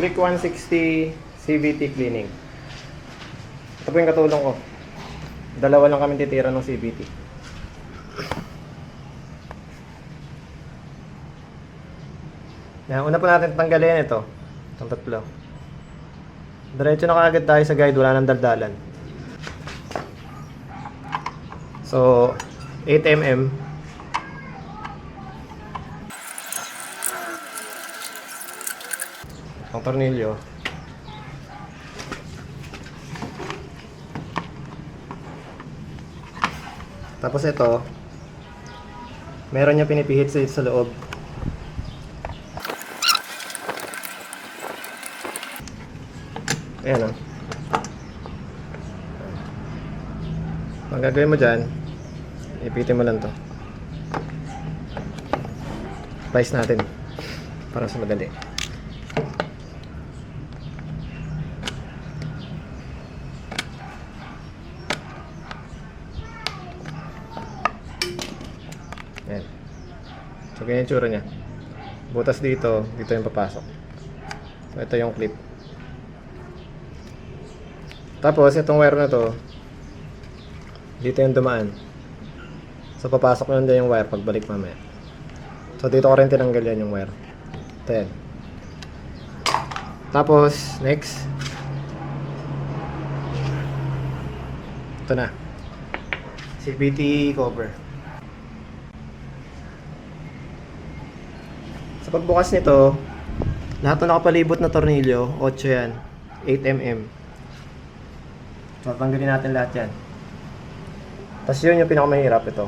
Click 160 CVT cleaning. Ito po yung katulong ko. Dalawa lang kami titira ng CVT. Yan, una po natin tanggalin ito. Itong tatlo. Diretso na kaagad tayo sa guide, wala nang daldalan. So, 8mm. Ang tornilyo. Tapos ito, meron niya pinipihit sa loob. Ayan o. Ang gagawin mo dyan, ipitin mo lang to. Slice natin para sa madali. Ayan. So ganyan yung tsura nya. Butas dito, dito yung papasok. So ito yung clip. Tapos itong wire na to, dito yung dumaan. So papasok yun dyan yung wire pagbalik mamaya. So dito ko rin tinanggal yan yung wire. Ito yan. Tapos next, ito na, CVT cover. Sa pagbukas nito, lahat na nakapalibot na tornilyo, 8 yan, 8mm. So tanggalin natin lahat yan. Tapos yun yung pinakamahirap, ito.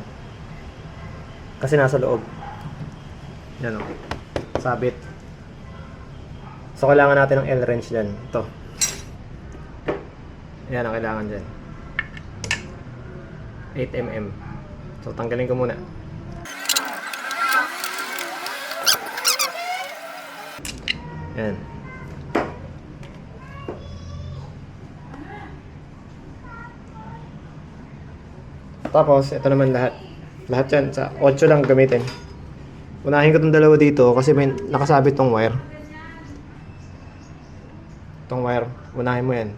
Kasi nasa loob. Yan o. Sabit. So kailangan natin ng L-wrench dyan. Ito. Yan ang kailangan dyan. 8mm. So tanggalin ko muna. Yan. Tapos, ito naman lahat. Lahat yan, sa 8 lang gamitin. Unahin ko itong dalawa dito kasi may nakasabit tong wire. Itong wire, unahin mo yan.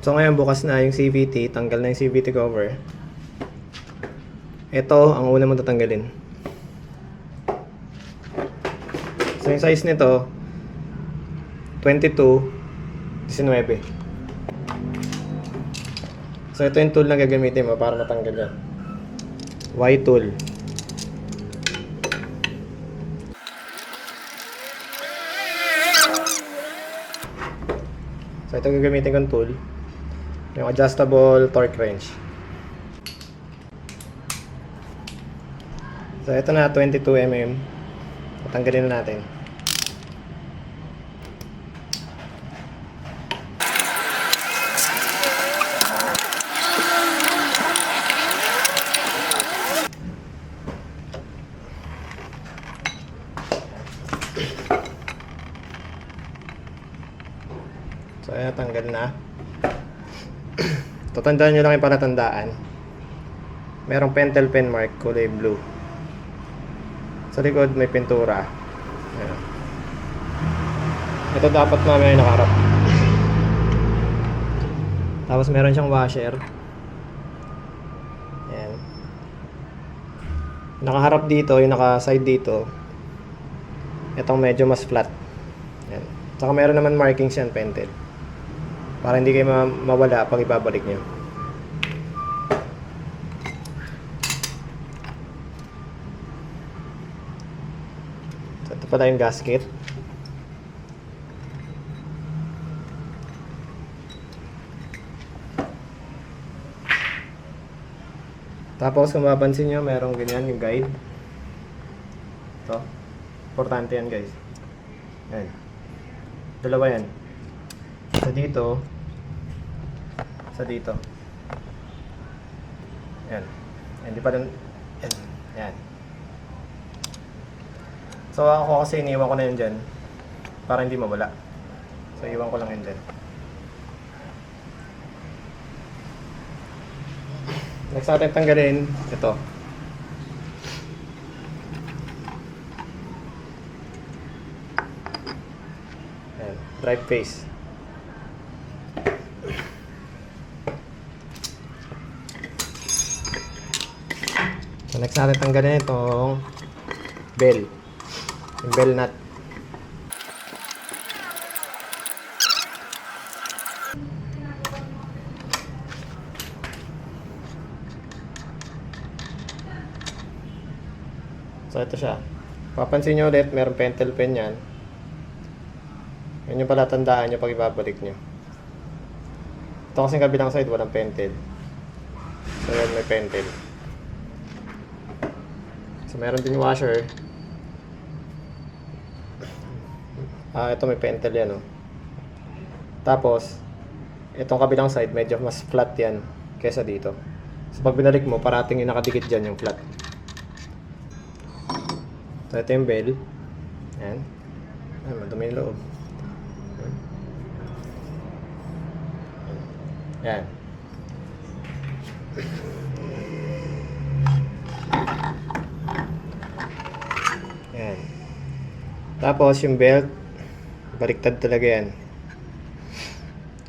So ngayon bukas na yung CVT, tanggal na yung CVT cover. Ito ang una mong tatanggalin. So yung size nito 22-19. So ito yung tool na gagamitin mo para matanggal yan. Y tool. So ito gagamitin kong tool, yung adjustable torque wrench. So ito na 22mm. Tatanggalin na natin. So ayan, tanggal na. Tatandaan nyo lang yung palatandaan. Merong pentel pen mark, kulay blue. Sa likod may pintura. Ayan. Ito dapat mamaya nakaharap. Tapos meron siyang washer. Ayan. Nakaharap dito, yung naka-side dito. Itong medyo mas flat. Ayan. Saka meron naman markings yan, pentel. Para hindi kayo mawala pag ibabalik nyo. So ito pala yung gasket. Tapos kung mapansin nyo, merong ganyan yung guide. Ito. Importante yan guys. Yan. Dalawa yan. Sa dito. Sa dito. Yan. Hindi pa dun. Yan. Yan. So ako kasi iniwan ko na yun dyan para hindi mawala. So iwan ko lang yun dyan. Next natin tanggalin ito. Ayan, drive face. So next natin tanggalin itong bell. Yung bell nut. So ito siya. Papansin nyo ulit, merong pentel pen yan. Yan yung pala tandaan nyo pag ibabalik nyo. Ito kasing kabilang side, walang pentel. So yan, may pentel. So meron din washer. Ito may pentel yan, oh. Tapos, itong kabilang side, medyo mas flat yan kesa dito. So pag binalik mo, parating yung nakadikit dyan yung flat. So ito yung bell. Ayan. Ay, madumi yung loob. Ayan. Ayan. Tapos yung belt, baliktad talaga yan.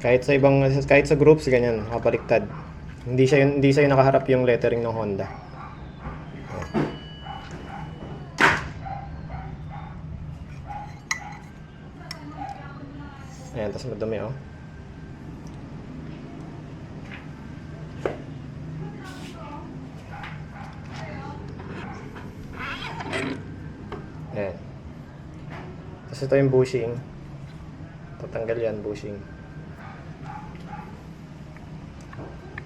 Kahit sa groups ganyan, nakabaliktad. Hindi siya yung nakaharap yung lettering ng Honda. Ayan, tapos madumi, oh. Ayan. Tapos ito yung bushing. Tatanggal yan, bushing.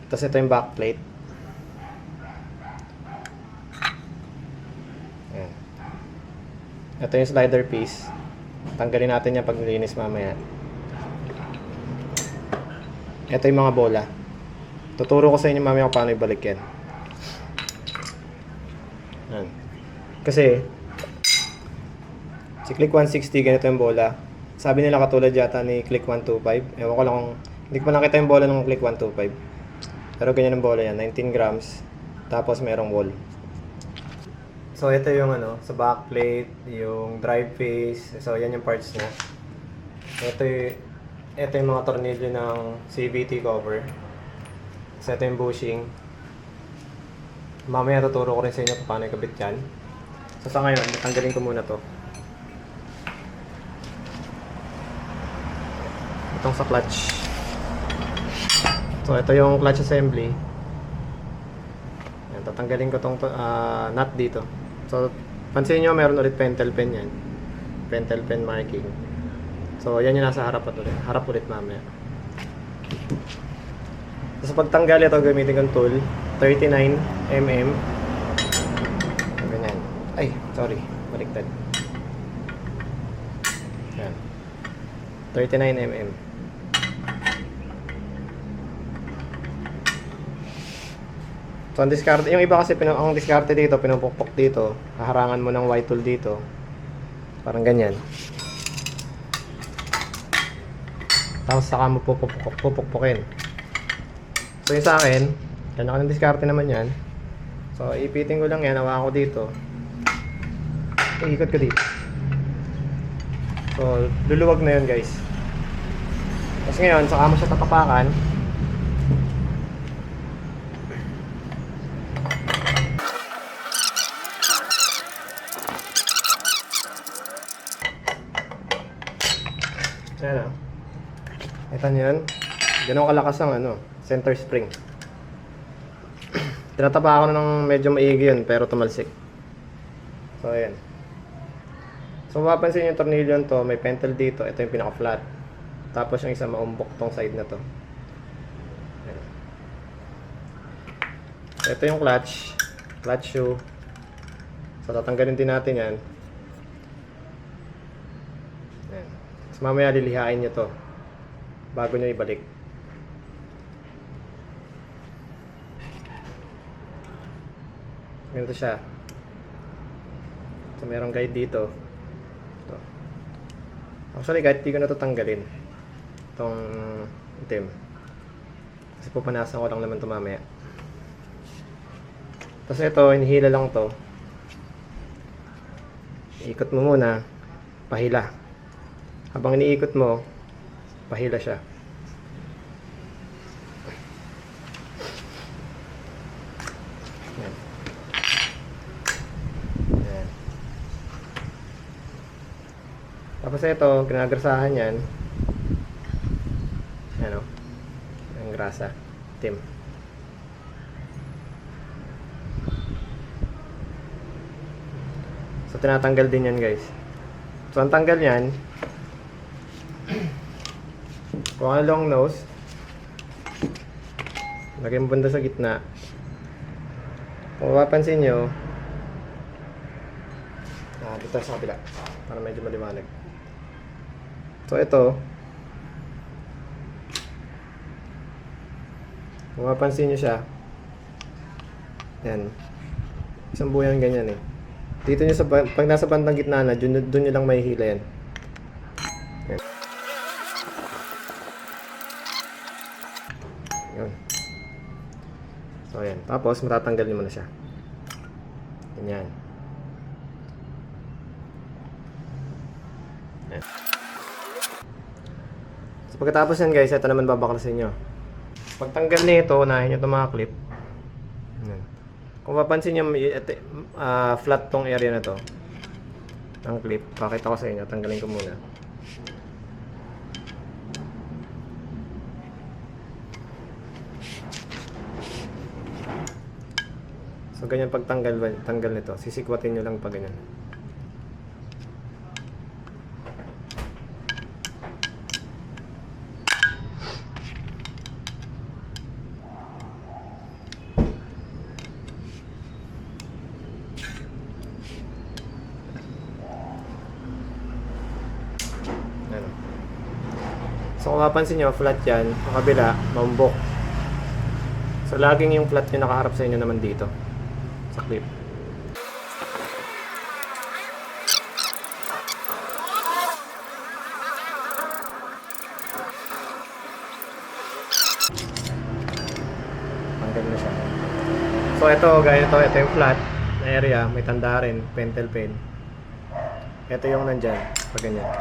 Tapos ito yung backplate. Ayan. Ito yung slider piece. Tanggalin natin yan pag nilinis mamaya. Ito yung mga bola. Tuturo ko sa inyo mamaya kung paano ibalik yan. Ayan. Kasi si Click 160 ganito yung bola. Sabi nila katulad yata ni Click 125. Ewan ko lang kung hindi ko pa nakita yung bola ng Click 125. Pero ganyan ang bola yan, 19 grams. Tapos merong wall. So ito yung sa backplate, yung drive face. So yan yung parts niya. Ito yung mga tornilyo ng CVT cover. So ito yung bushing. Mamaya tuturo ko rin sa inyo kung paano ikabit yan. So sa ngayon, tanggalin ko muna to. Itong sa clutch. So ito yung clutch assembly. Yan, tatanggalin ko tong nut dito. So pansin nyo, meron ulit pentel pen yan. Pentel pen marking. So yan yung nasa harap ulit. Harap ulit mamaya. So sa pagtanggal ito, gamitin kong tool 39mm. Ganyan. Ay, sorry. Baliktad. Yan. 39mm. So, ang diskarte, yung iba kasi ang diskarte dito, pinupukpok dito, haharangan mo ng white tool dito. Parang ganyan. Tapos saka mo pupukpukin. So, yung sa akin, kanya-kanyang diskarte naman yan. So, ipitin ko lang yan, hawakan ko dito. Ikot ko dito. So, luluwag na yun, guys. Tapos ngayon, saka mo siya tatapakan. Ayan o. Kita nyo yan? Ganun kalakas ang center spring. Tinatapa ako ng medyo maigi yun, pero tumalsik. So, ayan. So, mapapansin yung tornilyo to, may pentel dito. Ito yung pinaka-flat. Tapos yung isa maumbok tong side na to. Ayan. Ito yung clutch. Clutch shoe. So, tatanggalin din natin yan. Ayan. So, mamaya lilihain nyo to bago nyo ibalik. Ganito siya. So, merong guide dito. Actually, kahit di ko na ito tanggalin. Itong itim. Kasi pupanasan ko lang naman ito mamaya. Tapos ito, hinihila lang to. Iikot mo muna, pahila. Habang iniikot mo, pahila siya. Yan. Yan. Tapos ito, ginagrasahan yan. Ano? Ang grasa. Itim. So, tinatanggal din yan, guys. So, ang tanggal yan, kung ang long nose, lagay mo banda sa gitna. Kung mapapansin nyo, dito sa kabila, para medyo maliwanag. So, ito, kung mapapansin nyo siya, yan, isang buyan ganyan eh. Dito nyo sa, pag nasa bandang gitna na, doon nyo lang mahihila yan. Yan. Yun. So, ayan. Tapos, matatanggalin mo na siya. Ganyan. Ayan. So, pagkatapos yan guys, ito naman babaklasin nyo. Pagtanggal nito, unahin nyo itong mga clip. Ayan. Kung mapansin nyo, flat tong area na to ng clip. Pakita ko sa inyo. Tanggalin ko muna. So, ganyan pagtanggal nito. Sisikwatin nyo lang pag ganyan. So kung mapansin nyo, flat yan. Ang kabila, maumbok. So laging yung flat nyo nakaharap sa inyo naman dito. Sa clip. Tanggal na siya. So ito, ganito. Ito yung flat na area. May tanda rin. Pentel pen. Ito yung nandyan. Pag ganyan.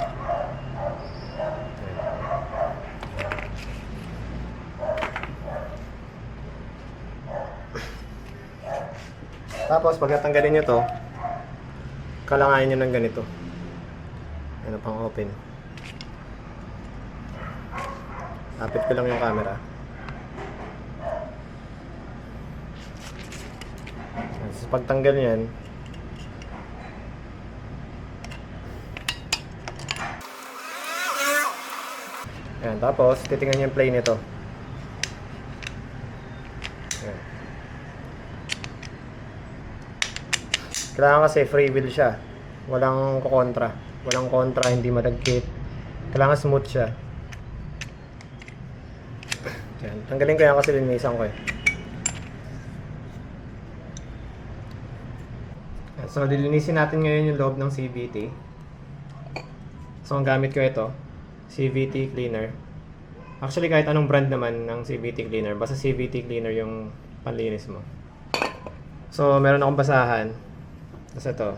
Tapos, pag natanggalin nyo to, kalangayin nyo ng ganito. Ano pang open. Lapit ko lang yung camera. Tapos, pagtanggal nyan, ayan, tapos, titingnan nyo yung play nito. Ayan. Kailangan kasi free wheel siya. Walang kontra. Walang kontra, hindi madagkit. Kailangan smooth siya. Yan. Tanggalin ko yan kasi linisan ko eh. So, lilinisin natin ngayon yung loob ng CVT. So, ang gamit ko ito, CVT cleaner. Actually, kahit anong brand naman ng CVT cleaner, basta CVT cleaner yung panlinis mo. So, meron akong basahan. Tapos ito,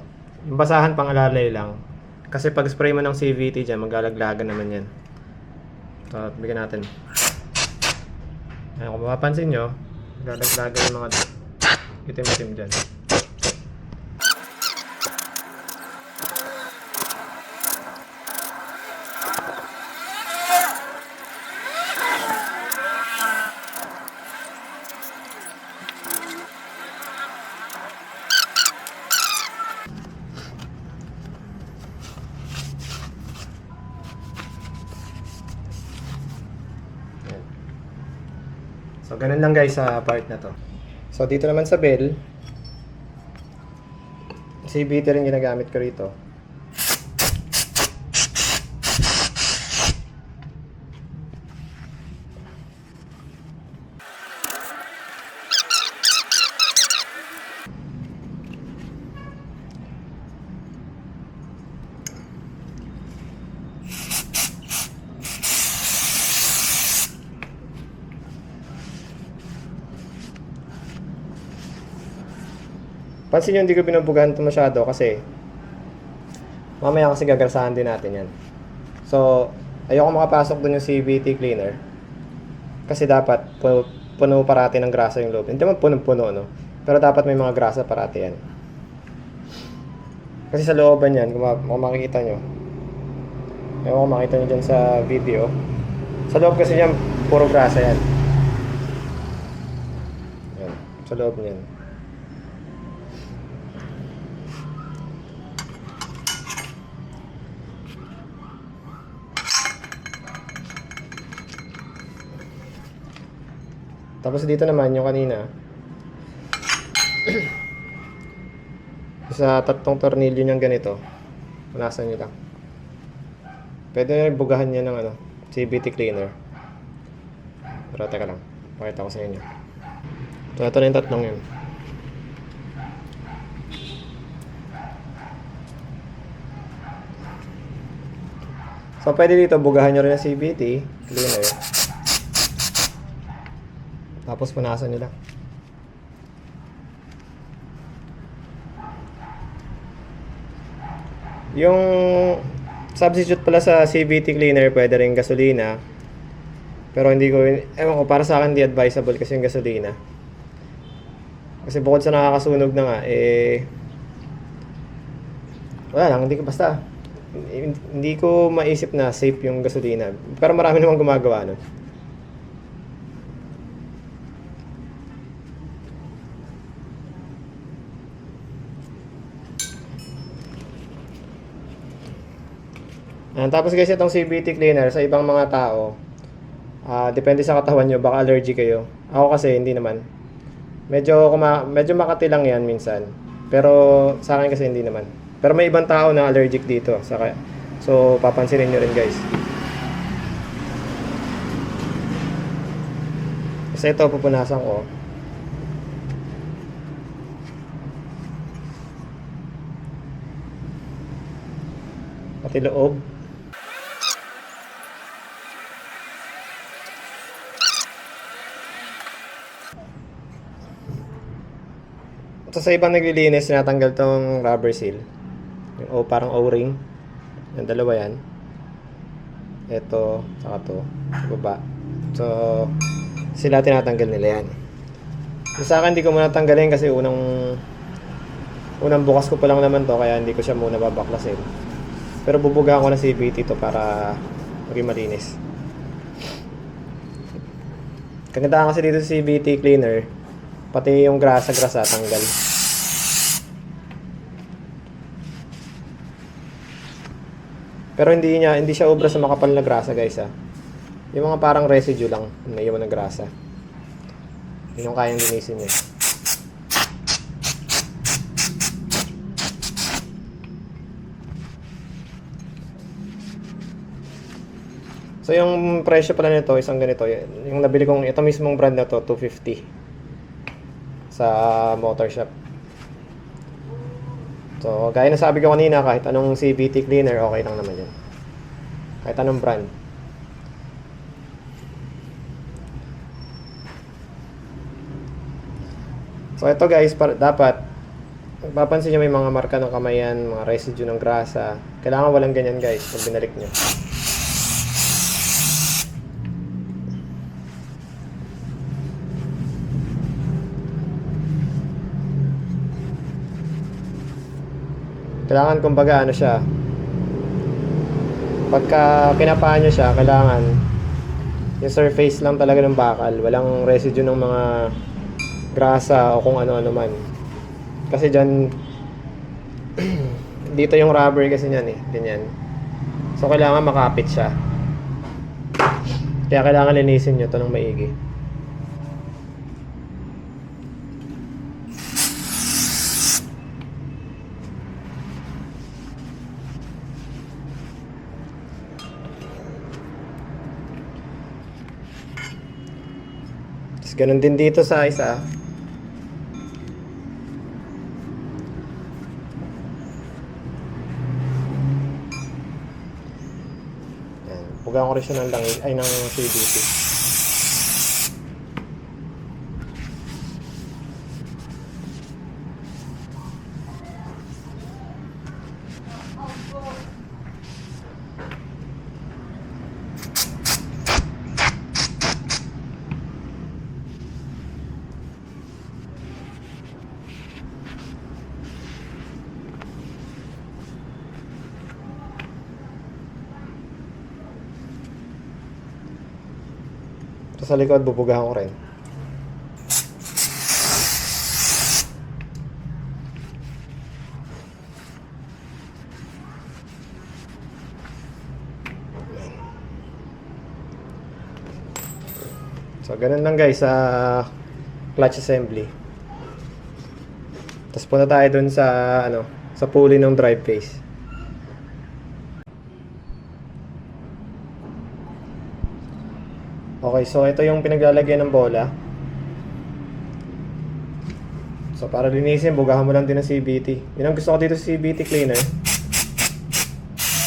yung basahan pang alalay lang. Kasi pag spray mo ng CVT dyan, maglalaglagan naman yan. So, bigyan natin. Ayan, kung mapapansin nyo, maglalaglagan yung mga itim-itim dyan. So, ganun lang guys sa part na to. So, dito naman sa bell, CVT rin ginagamit ko rito. Pansin nyo, hindi ko binubugahan ito masyado kasi mamaya kasi gagrasahan din natin yan. So, ayoko makapasok dun yung CVT cleaner. Kasi dapat puno parati ng grasa yung loob. Hindi man punong-puno, no? Pero dapat may mga grasa parati yan. Kasi sa looban yan, kung makikita nyo, ayoko kung makita nyo dyan sa video. Sa loob kasi yan, puro grasa yan. Yan, sa loob niyan. Tapos dito naman yung kanina. Sa tatlong tornilyo niyang ganito. Punasan niyo lang. Pwede na bugahan niya ng CVT cleaner. Pero teka lang. Pakita ko sa inyo. So ito na yung tatlong yun. So pwede dito bugahan niyo rin ng CVT cleaner. Tapos punasan nila. Yung substitute pala sa CVT cleaner, pwede rin gasolina. Pero hindi ko, ewan ko, para sa akin hindi advisable kasi yung gasolina. Kasi bukod sa nakakasunog na nga, wala lang, hindi ko maisip na safe yung gasolina. Pero marami namang gumagawa nun. Tapos guys, itong CVT cleaner sa ibang mga tao, depende sa katawan nyo, baka allergic kayo. Ako kasi hindi naman. Medyo makati lang yan minsan. Pero sa akin kasi hindi naman. Pero may ibang tao na allergic dito. So papansinin nyo rin guys. Kasi ito pupunasan ko. Pati loob. So sa ibang naglilinis, tinatanggal tong rubber seal. Yung parang O-ring. Yung dalawa yan. Ito, saka to. Sa baba. So, sila tinatanggal nila yan. Sa akin, hindi ko muna tanggalin kasi unang bukas ko pa lang naman to, kaya hindi ko siya muna babaklasin. Pero bubugahan ko na CVT to para maging malinis. Kagandahan kasi dito sa CVT cleaner, pati yung grasa tanggal. Pero hindi siya obra sa makapal na grasa guys ha. Yung mga parang residue lang na iwan ng grasa. Yun yung kayang linisin niya. So yung presyo pala nito, isang ganito, yung nabili kong ito mismong brand na to, 250 sa motor shop. So gaya na sabi ko kanina, kahit anong CVT cleaner, okay lang naman yan. Kahit anong brand. So ito guys, dapat mapapansin nyo may mga marka ng kamayan, mga residue ng grasa. Kailangan walang ganyan guys pag binalik nyo. Kailangan kumbaga siya, pagka pinapaan nyo siya, kailangan yung surface lang talaga ng bakal, walang residue ng mga grasa o kung ano-ano man. Kasi dyan dito yung rubber kasi niyan ganyan. So kailangan makapit siya. Kaya kailangan linisin nyo ito ng maigi. Ganun din dito sa isa. Yan. Pugaan ko rin siya ng CVT. Ito sa likod, bubugahan ko rin. So, ganun lang guys sa clutch assembly. Tapos punta tayo dun sa sa pulley ng drive face. Okay, so ito yung pinaglalagyan ng bola. So para linisin, bugahan mo lang din ng CVT. Yun ang gusto ko dito sa CVT cleaner.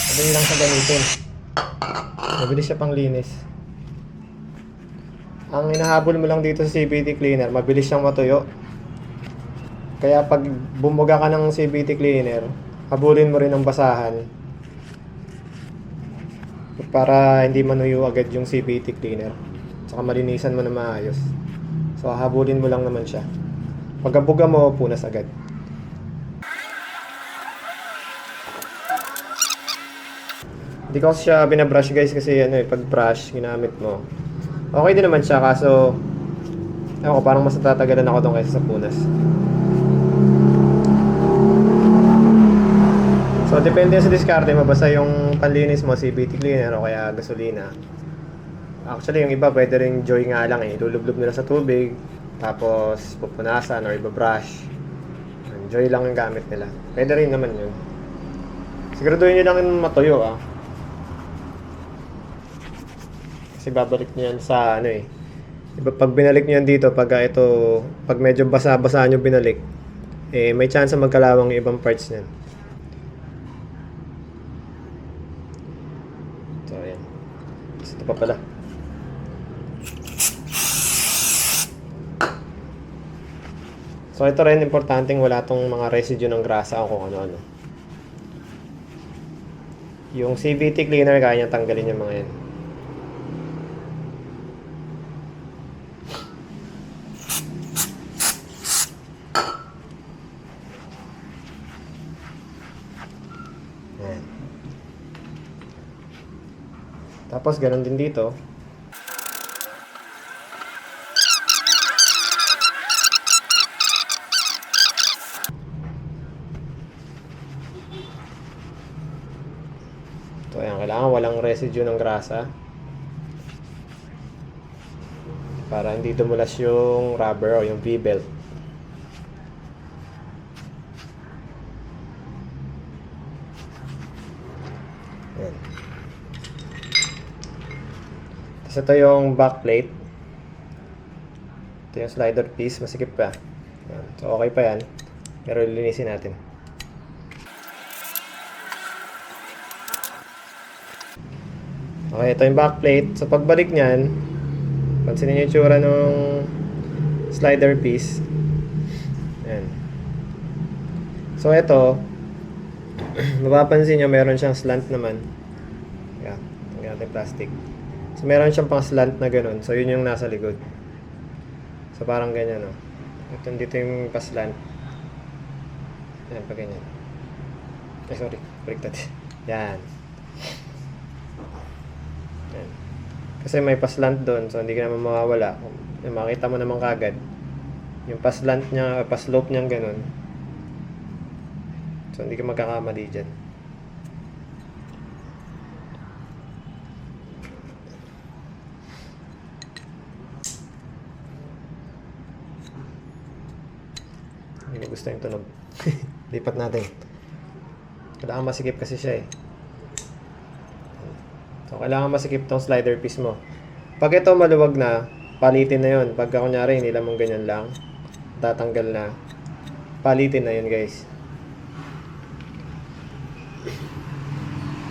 Madali lang sa gamitin. Mabilis siya pang linis. Ang hinahabol mo lang dito sa CVT cleaner, mabilis siyang matuyo. Kaya pag bumuga ka ng CVT cleaner, habulin mo rin ng basahan para hindi manuyo agad yung CVT cleaner. Saka malinisan mo na maayos. So habulin mo lang naman siya. Pag buga mo, punas agad. Hindi ko siya binabrush guys kasi pag brush ginamit mo. Okay din naman siya kaso ako parang mas natatagalan ako doon kaysa sa punas. So depende sa diskarte mo, basta yung panlinis mo CVT cleaner o kaya gasolina. Actually yung iba pwede ring joy nga lang ilulublob nila sa tubig tapos pupunasan or ibabrush. Joy lang yung gamit nila. Pwede rin naman yun. Siguraduhin nyo lang yung matuyo Kasi babalik nyo yan sa Diba, pag binalik nyo yan dito, pag medyo basa-basa nyo binalik, may chance magkalawang yung ibang parts nyan. So, ayan. Ito pa pala. So, ito rin, importanteng wala tong mga residue ng grasa o kung ano-ano. Yung CVT cleaner, kaya niya tanggalin yung mga yan. Ayan. Tapos, ganun din dito. So, ayan, kailangan walang residue ng grasa para hindi dumulas yung rubber o yung V-belt. Ayan. Tapos ito yung back plate. Ito yung slider piece, masikip pa. Ayan. So, okay pa yan. Pero linisin natin. Okay, ito yung backplate. So pagbalik niyan, pansinin niyo yung tsura ng slider piece. Ayan. So ito, mapapansin niyo meron siyang slant naman. Yeah, tingnan natin plastic. So meron siyang pang slant na ganun. So yun yung nasa likod. So parang ganyan, no. Ito dito yung pa-slant. Ayan, pa ganyan. Sorry, baliktad. Yan. Kasi may paslant doon, so hindi ka naman mawawala. Makita mo naman kagad yung paslant niya, paslope niya ganun. So hindi ka magkakamali dyan. Hindi ko gusto yung tunog. Lipat natin. Kailangan masikip kasi siya So, kailangan masikip tong slider piece mo. Pag ito maluwag na, palitin na yun. Pagka kunyari, nila mong ganyan lang, tatanggal na, palitin na yun guys.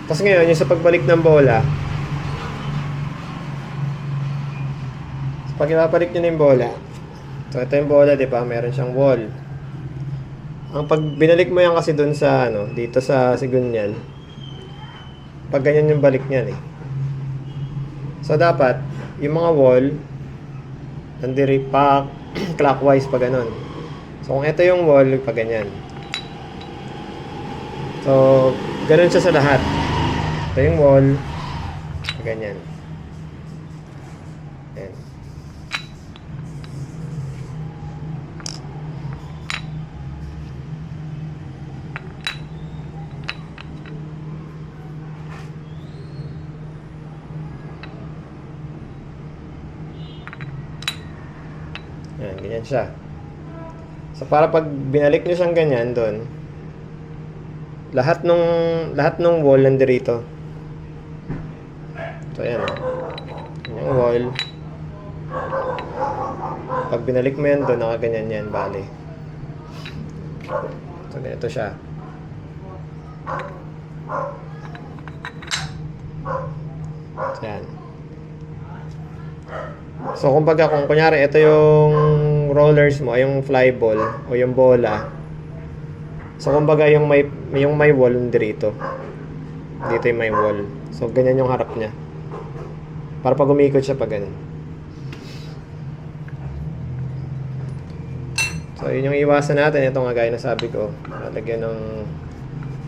Tapos ngayon, yung sa pagbalik ng bola, pag ipapalik nyo na yung bola, so ito yung bola, di ba? Meron siyang wall. Ang pag binalik mo yan kasi dun sa, dito sa sigunyan, pag ganyan yung balik niyan eh. So dapat yung mga wall nandiri pa clockwise pa ganun. So kung ito yung wall pa ganyan. So ganun siya sa lahat. Ito yung wall pa ganyan. Ayan. Ayan, ganyan siya. So para pag binalik nyo siyang ganyan doon, lahat nung wall nandirito. So ayan. Yung wall. Pag binalik mo yan doon, nakaganyan yan, bali. So ganito siya. So ayan. So kumbaga kung kunyari ito yung rollers mo, ay yung fly ball o yung bola. So kumbaga yung may wall dito. Dito yung may wall. So ganyan yung harap niya. Para pag umikot siya pag ganun. So yun yung iwasan natin. Ito nga gaya na sabi ko, lalagyan ng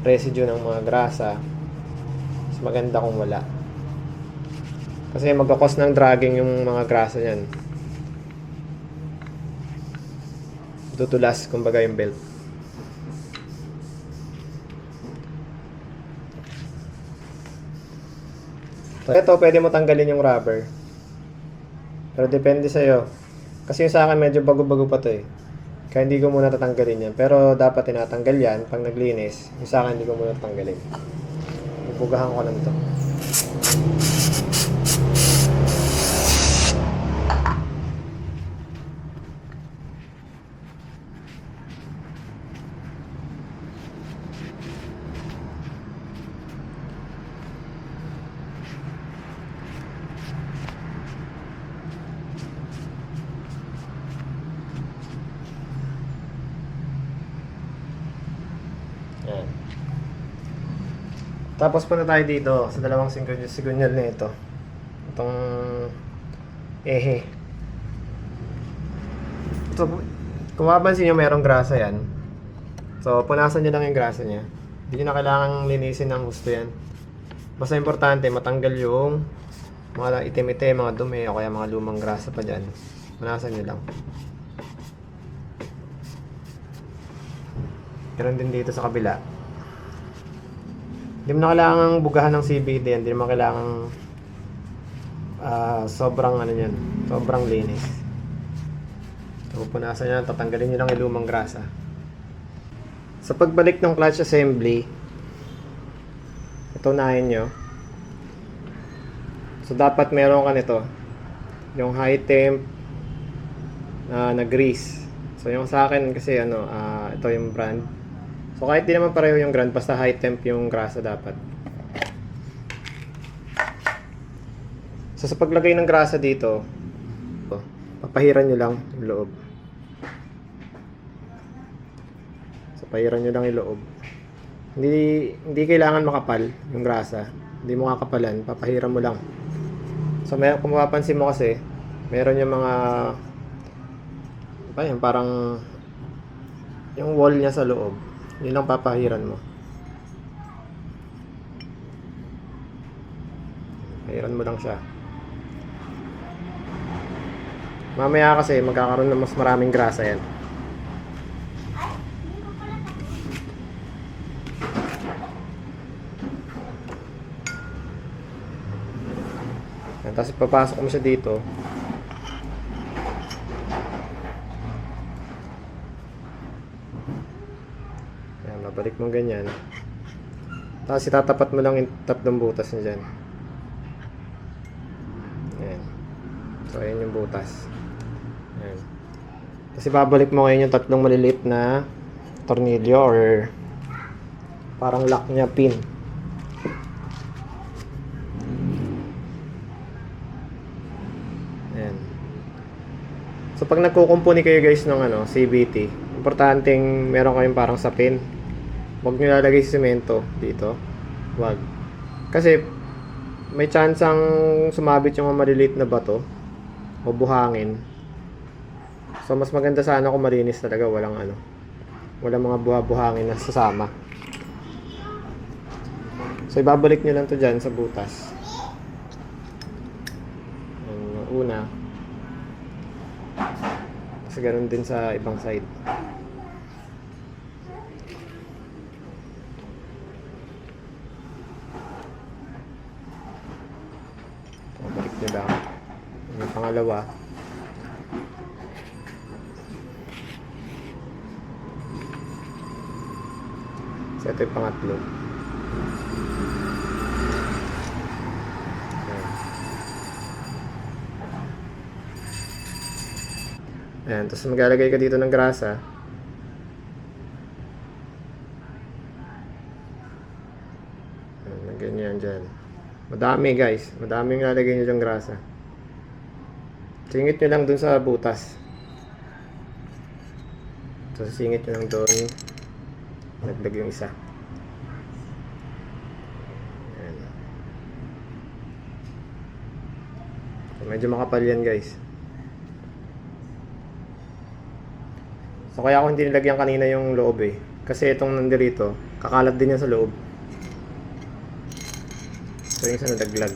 residue ng mga grasa. Mas maganda kung wala. Kasi magkakos ng dragging yung mga grasa niyan. Tutulas kumbaga yung belt. So ito pwede mo tanggalin yung rubber. Pero depende sa'yo. Kasi yung sa akin medyo bago-bago pa to eh. Kaya hindi ko muna tatanggalin yan. Pero dapat tinatanggal yan pag naglinis. Yung sa akin hindi ko muna tatanggalin. Ibugahan ko lang to. Yan. Tapos punta tayo dito sa dalawang sigunyal na ito. Itong ehe. So, kung mapapansin nyo merong grasa yan. So, punasan nyo lang yung grasa niya. Hindi nyo na kailangang linisin ng gusto yan. Basta importante, matanggal yung mga itim-itim, mga dumi, o kaya mga lumang grasa pa dyan. Punasan nyo lang. Meron din dito sa kabila. Hindi mo na kailangang bugahan ng CBD yan. Hindi mo kailangang sobrang ano yan. Sobrang linis. So, punasan nyo, tatanggalin nyo lang yung lumang grasa. Sa pagbalik ng clutch assembly, ito unahin nyo. So, dapat meron ka nito. Yung high temp na grease. So, yung sa akin kasi ito yung brand. So kahit di naman pareho yung brand, basta high temp yung grasa dapat. So sa paglagay ng grasa dito, papahiran nyo lang yung loob. So pahiran nyo lang yung loob. Hindi kailangan makapal yung grasa. Hindi mo kakapalan, papahiran mo lang. So kung mapapansin mo kasi, meron yung mga parang yung wall niya sa loob. Yun lang papahiran mo. Pahiran mo lang siya. Mamaya kasi magkakaroon ng mas maraming grasa yan. Yan, tapos papasok mo siya dito. Balik mo ganyan. Tapos itatapat mo lang yung tatlong butas niya dyan. Ayan. So ayan yung butas. Ayan. Tapos ibabalik mo ngayon yung tatlong maliliit na tornilyo or parang lock niya pin. Ayan. So pag nagkukumpuni kayo guys ng CVT, importanteng meron kayong parang sapin. Huwag nyo lalagay si semento dito. Huwag. Kasi may chance ang sumabit yung mga maliliit na bato o buhangin. So mas maganda sana kung malinis talaga, walang mga buhangin na sasama. So ibabalik nyo lang to dyan sa butas. Yung una. Kasi ganoon din sa ibang side. Balik nyo lang. Yung pangalawa. So ito yung pangatlo. Ayan, tapos maglalagay ka dito ng grasa. Ayan, ganyan dyan. Madami guys, madami yung lalagay nyo dyan grasa. Singit nyo lang dun sa butas. So singit nyo lang dun. Nagdag yung isa. Ayan. So, medyo makapal yan guys. So kaya ako hindi nilagyan kanina yung loob eh. Kasi itong nandirito, kakalat din yan sa loob. So yung isa nadaglag.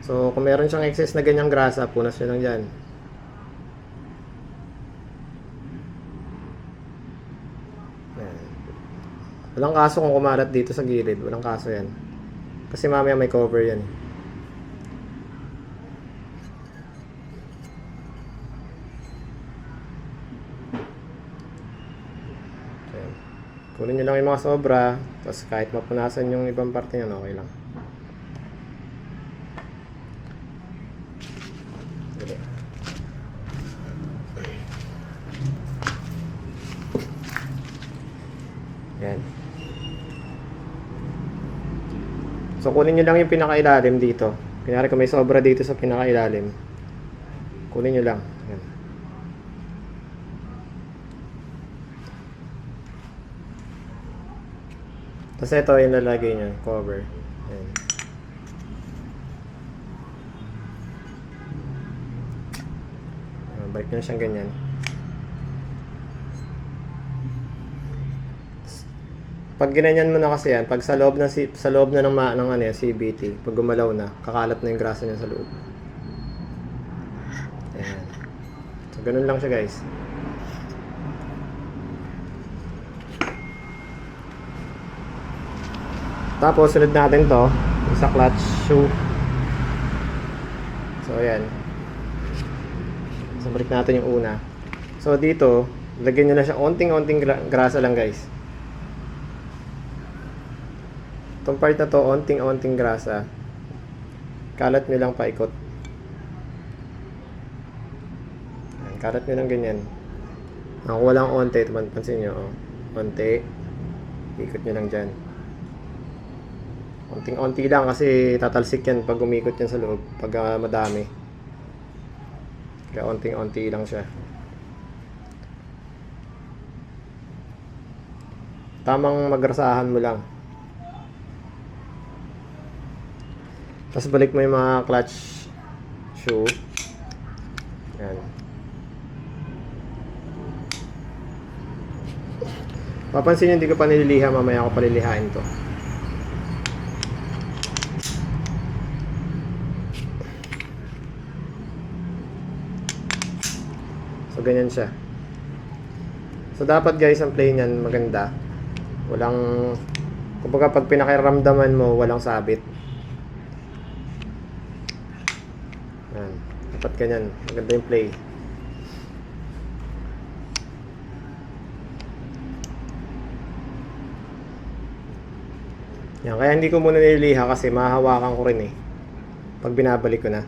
So kung meron siyang excess na ganyang grasa, punas nyo lang dyan. Walang kaso kung kumalat dito sa gilid. Walang kaso yan. Kasi mamaya may cover yan. Okay. Kunin nyo lang yung mga sobra. Tapos kahit mapunasan yung ibang parte nyo, okay lang. Okay. Yan. So kunin nyo lang yung pinakailalim dito. Kunyari kung may sobra dito sa pinakailalim, kunin nyo lang. Yan. Tapos ito yung lalagay nyo, cover. Yan. Balik nyo siyang ganyan. Pag ginanyan mo na kasi yan, pag sa loob na ng ano yan, CBT, pag gumalaw na, kakalat na yung grasa niya sa loob. Ayan. So ganun lang siya guys. Tapos sunod natin to, isa clutch shoe. So ayan. So balik natin yung una. So dito, lagyan nyo na siya onting-onting grasa lang guys. Itong part na to, onting-onting grasa. Kalat nyo lang paikot. Ayan, kalat nyo lang ganyan. Ako walang onte, pansin nyo. Oh. Onte. Ikot nyo lang dyan. Onting-onti lang kasi tatalsik yan pag umikot yan sa loob. Pag madami. Kaya onting-onti lang siya. Tamang magrasahan mo lang. Tapos balik mo yung mga clutch shoe. Yan. Papansin nyo, hindi ko pa nililiha. Mamaya ako palilihain to. So ganyan siya. So dapat guys, ang play niyan maganda. Walang, kumbaga pag pinakiramdaman mo, walang sabit. Yan. Dapat ganyan. Maganda yung play. Yan. Kaya hindi ko muna nililiha kasi mahahawakan ko rin eh. Pag binabalik ko na.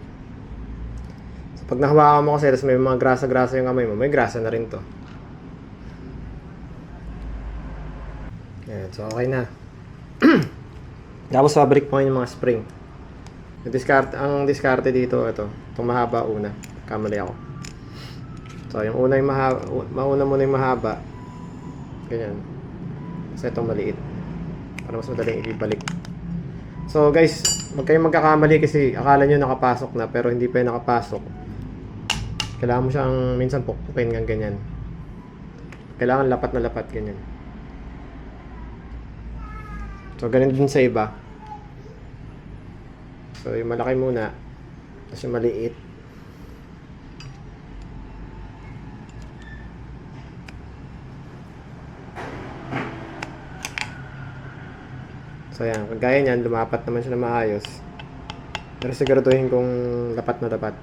So, pag nahawakan mo kasi tapos may mga grasa-grasa yung kamay mo, may grasa na rin to. Yan. So okay na. Tapos babalik mo yung mga spring. Ang diskarte dito, ito. Itong mahaba una. Kamali ako. So, yung una yung mahaba, mauna muna yung mahaba. Ganyan. Kasi itong maliit. Para mas madaling ibalik. So, guys, huwag kayong magkakamali kasi akala nyo nakapasok na pero hindi pa yung nakapasok. Kailangan mo siyang minsan pukpukin ng ganyan. Kailangan lapat na lapat ganyan. So, ganun din sa iba. So, yung malaki muna. Tapos yung maliit. So, yan. Kagaya niyan, lumapat naman siya na maayos. Pero siguraduhin kung lapat na dapat.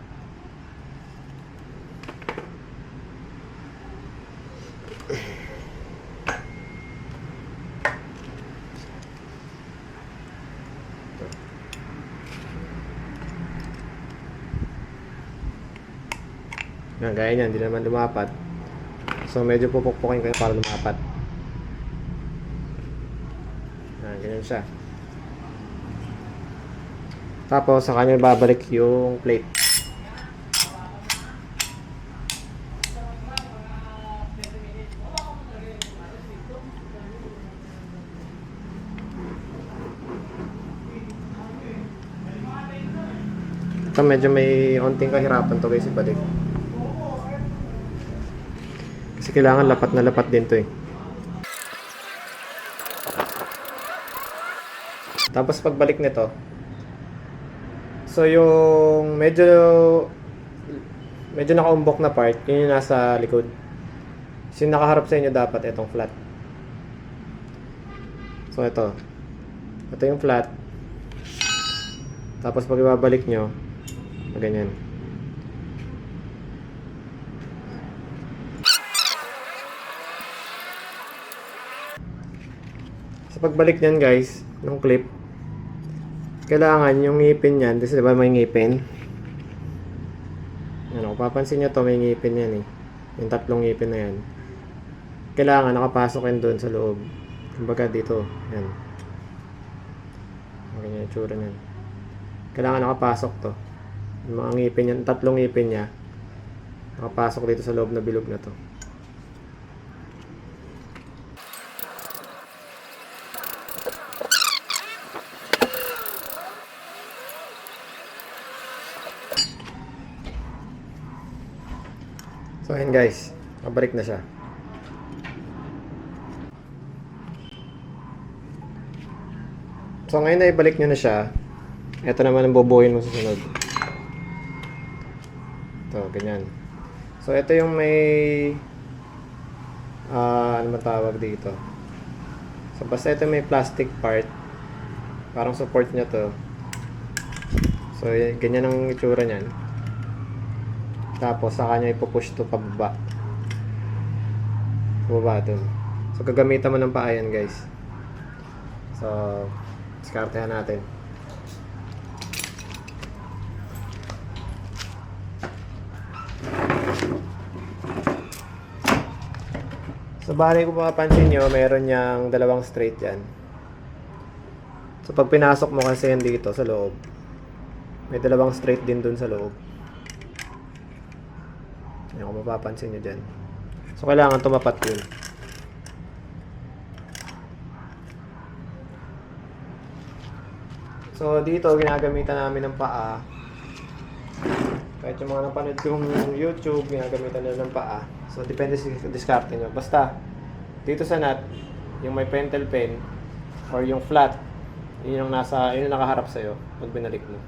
Yan, gaya niyan, hindi naman lumapat. So, medyo pupukpukin ko para lumapat. Yan, ganyan siya. Tapos, sa kanya babalik yung plate. Ito, medyo may onting kahirapan to guys, ibalik. Kasi kailangan lapat na lapat din to eh. Tapos pagbalik nito, so yung medyo nakaumbok na part, yun yung nasa likod. So yung nakaharap sa inyo dapat itong flat. So ito yung flat. Tapos pag ibabalik nyo, ganyan. Sa pagbalik niyan guys, ng clip, kailangan yung ngipin niyan, kasi diba may ngipin? Ano, kung papansin nyo to, may ngipin yan eh. Yung tatlong ngipin na yan. Kailangan nakapasok yan doon sa loob. Kumbaga dito, yan. Ganyan yung tsura niyan. Kailangan nakapasok to. Yung mga ngipin yan, tatlong ngipin niya, nakapasok dito sa loob na bilog na to. So ayan guys, mabalik na siya. So ngayon na ibalik nyo na siya. Ito naman ang bubuhin mo sa sunod. Ito, ganyan. So ito yung may ano matawag dito. So basta ito may plastic part. Parang support niya to. So ganyan ang itsura niyan. Tapos saka niya ipupush to pababa. Pababa dun. So gagamitan mo ng paa yan guys. So diskartehan natin. So bali kung mapapansin nyo, meron niyang dalawang straight yan. So pag pinasok mo kasi yan dito sa loob, may dalawang straight din dun sa loob. Yan kung mapapansin nyo dyan. So kailangan tumapat yun. So dito ginagamitan namin ng paa. Kahit yung mga napanood kong YouTube, ginagamitan nila ng paa. So depende sa diskarte nyo. Basta dito sa nut, yung may pentel pen or yung flat, yun yung nakaharap sa'yo pag binalik mo.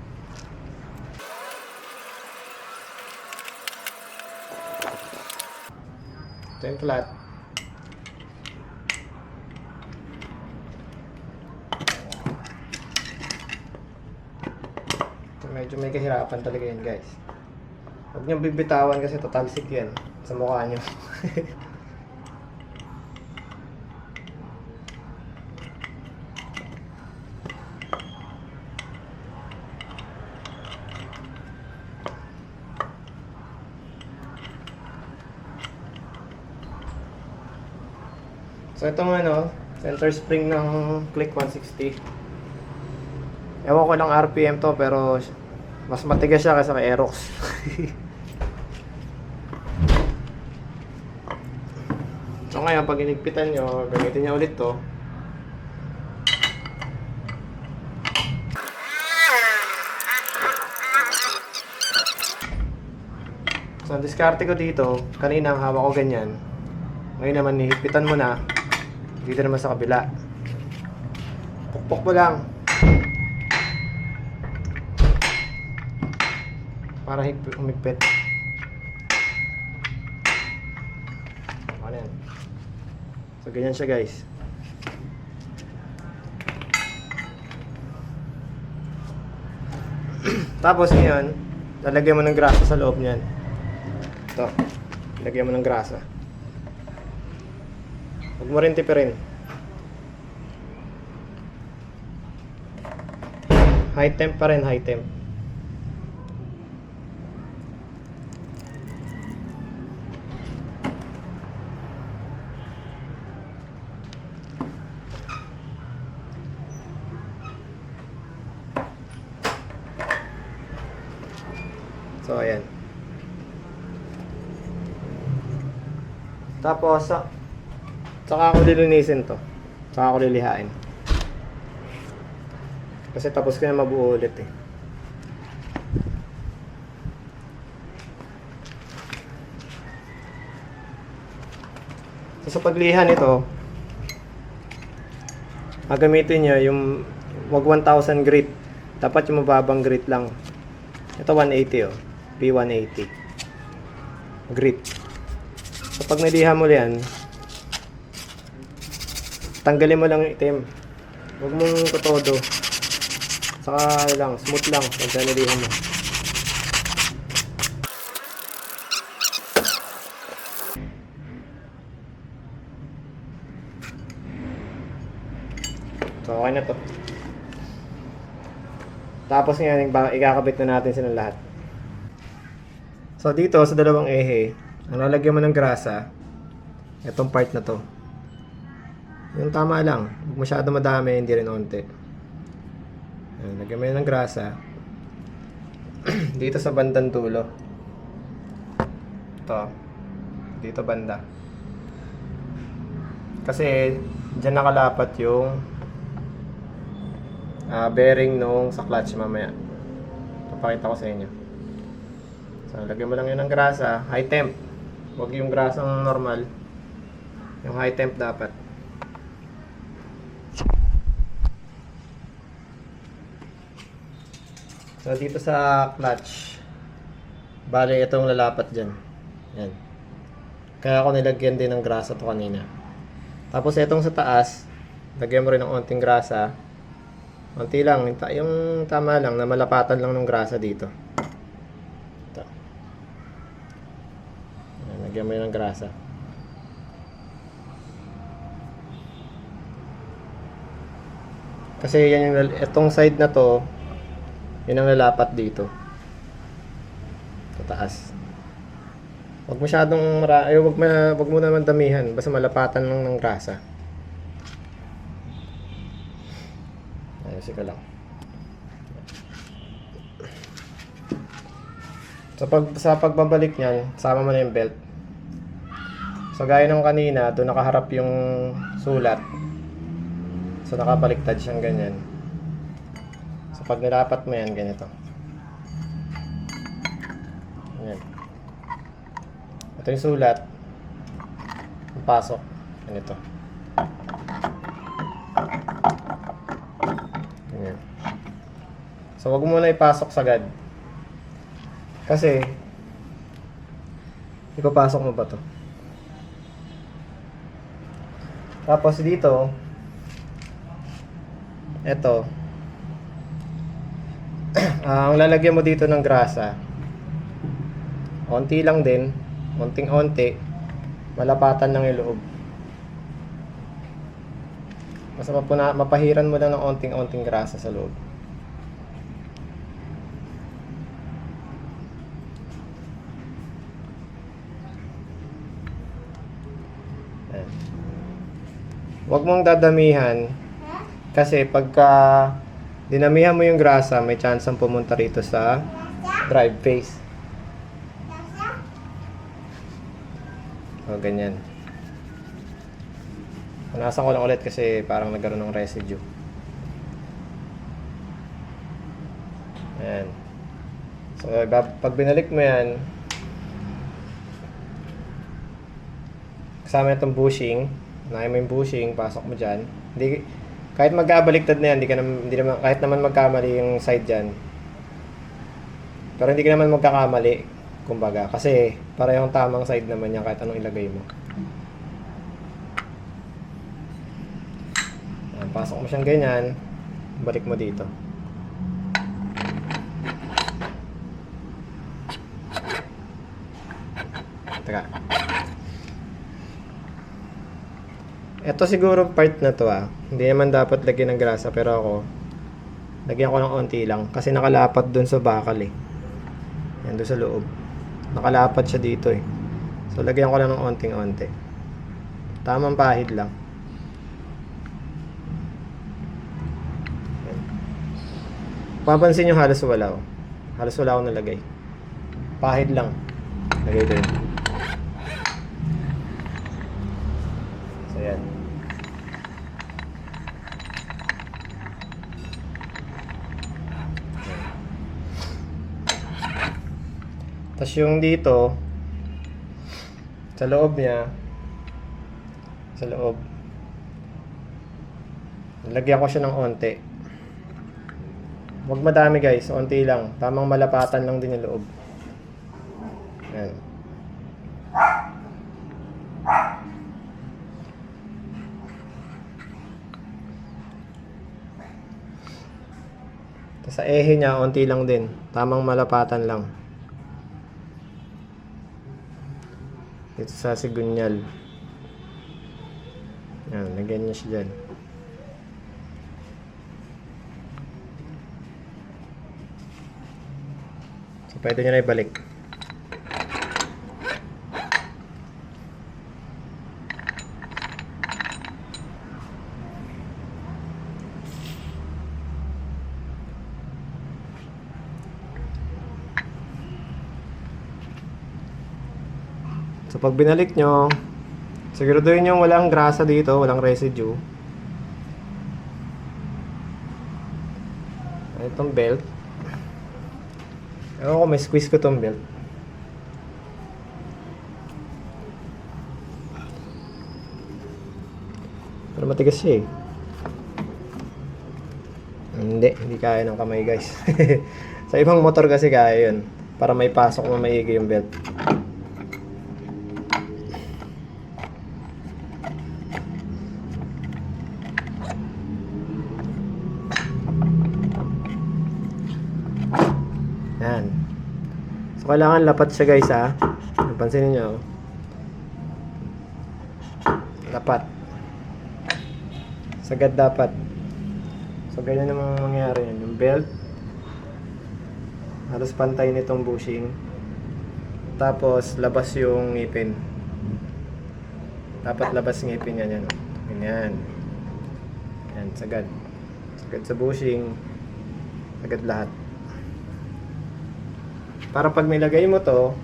Ito yung flat. Medyo may kahirapan talaga yun guys. Huwag nyo bibitawan kasi tatalsik yan sa mukha nyo. So itong center spring ng Click 160. Ewan ko lang RPM to pero mas matigas siya kaysa kay Aerox. So ngayon, pag inigpitan nyo, gamitin nyo ulit to. So, ang diskarte ko dito, kanina ang hawak ko ganyan. Ngayon naman, hihigpitan mo na. Dito naman sa kabila. Pukpok mo lang. Para humigpit. Ano yan? So, ganyan siya guys. Tapos ngayon, lalagyan mo ng grasa sa loob niyan. Ito. Lagyan mo ng grasa. Huwag mo rin tipirin. High temp pa rin, high temp. So, ayan. Tapos, saka ako lilinisin to. Saka ako lilihain. Kasi tapos ko na mabuo ulit eh. So, sa pagliha nito, gagamitin nyo yung wag 1,000 grit. Dapat yung mababang grit lang. Ito 180 oh. P180 grit. So pag niliha mo yan, tanggalin mo lang yung itim. Huwag mong totodo. Saka lang, smooth lang pag niliha mo. So okay na to. Tapos ngayon, ikakabit na natin silang lahat. So dito sa dalawang ehe, ang lalagyan mo ng grasa, itong part na to. Yung tama lang, huwag masyado madami, hindi rin onte. Lagyan mo yun ng grasa. Dito sa bandang dulo. Ito. Dito banda. Kasi dyan nakalapat yung bearing nung sa clutch mamaya. Papakita ko sa inyo. So, lagyan mo lang yun ng grasa. High temp. Huwag yung grasang normal. Yung high temp dapat. So, dito sa clutch, bale itong lalapat dyan. Yan. Kaya ako nilagyan din ng grasa to kanina. Tapos itong sa taas, lagyan mo rin ng onting grasa. Onti lang. Yung tama lang, na malapatan lang ng grasa dito. Ito. Yan, lagyan mo yun ng grasa. Kasi yan yung, itong side na to, yun ang lalapat dito. Sa taas. Huwag masyadong wag mo naman damihan. Basta malapatan lang ng grasa. Ayusin ko lang. Sa pagbabalik niyan, sama mo na yung belt. So gaya ng kanina, doon nakaharap yung sulat. So nakabaliktad siyang ganyan. So pag nilapat mo yan, ganito. Ayan. Ito yung sulat. Ang pasok. Ganito. Ayan. So wag mo na ipasok sagad. Kasi ipapasok mo ba to? Tapos dito, eto, ang lalagyan mo dito ng grasa, onti lang din, onting-onti, malapatan lang yung loob. Basta mapahiran mo lang ng onting-onting grasa sa loob. Ayan. Huwag mong dadamihan kasi pagka dinamihan mo yung grasa, may chance ang pumunta rito sa drive face. O, ganyan. Punasan ko lang ulit kasi parang nagkaroon ng residue. Ayan. So, pag binalik mo yan, kasama itong bushing, unahin mo yung bushing, pasok mo dyan. Hindi, kahit magkabaliktad na yan, hindi naman, kahit naman magkamali yung side dyan. Pero hindi ka naman magkakamali, kumbaga. Kasi parehong tamang side naman yan kahit anong ilagay mo. Ayan, pasok mo siyang ganyan, balik mo dito. Teka. Ito siguro part na to Hindi naman dapat lagyan ng grasa pero ako lagyan ko ng onti lang kasi nakalapat dun sa bakal Yan doon sa loob. Nakalapat siya dito So lagyan ko lang ng onting-onti. Tamang pahid lang. Yan. Papansin nyo halos wala Halos wala akong nalagay. Pahid lang. Lagay ko yun. So yan. Tapos yung dito, sa loob niya, sa loob, lagyan ko siya ng onti. Huwag madami guys, onti lang. Tamang malapatan lang din yung loob. Ayan. Tapos sa ehe niya, onti lang din. Tamang malapatan lang. Dito sa sigunyal. Yan, lagyan niya siya dyan. So, pwede nyo na ibalik. So pag binalik nyo, siguraduhin nyo walang grasa dito, walang residue. Itong belt. Ewan ko, may squeeze ko itong belt. Pero matigas siya Hindi kaya ng kamay guys. Sa ibang motor kasi kaya yun. Para may pasok na maigi yung belt. Yan. So, kailangan lapat siya guys Napansin niyo lapat. Sagad dapat. So, ganyan naman mangyayari yan. Yung belt, halos pantay nitong bushing. Tapos, labas yung ngipin. Dapat labas ngipin yan. Ganyan. Yan, sagad. Sagad sa bushing. Sagad lahat. Para pag nilagay mo itong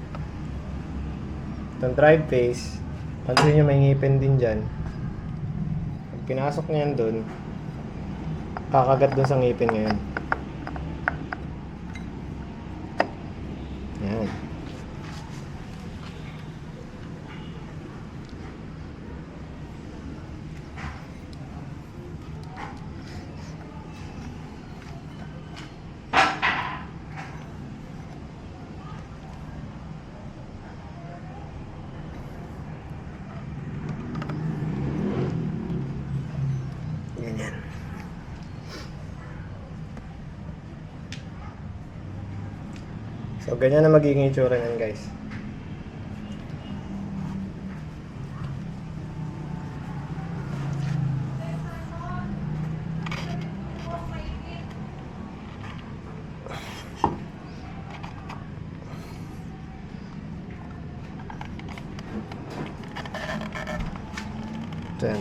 drive face, pansin nyo may ngipin din dyan. Pag pinasok nyo yan dun, kakagat dun sa ngipin ngayon. Yan. Ganyan. So, ganyan na magiging itsura niyan, guys.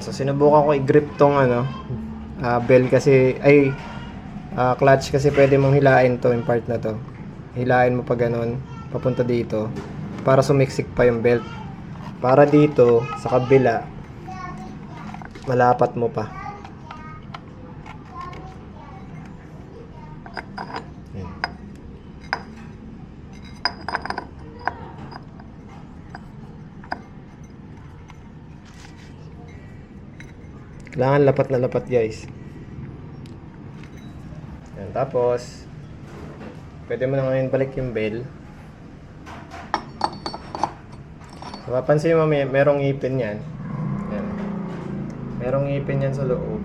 So, sinubukan ko i-grip tong bell kasi, clutch kasi pwede mong hilain to, yung part na to. Hilain mo pa ganun, papunta dito, para sumiksik pa yung belt. Para dito, sa kabila, malapat mo pa. Yan. Kailangan lapat na lapat, guys. Yan, tapos pwede mo na ngayon balik yung bell. So, mapansin mo merong ngipin yan. Yan. Merong ngipin yan sa loob.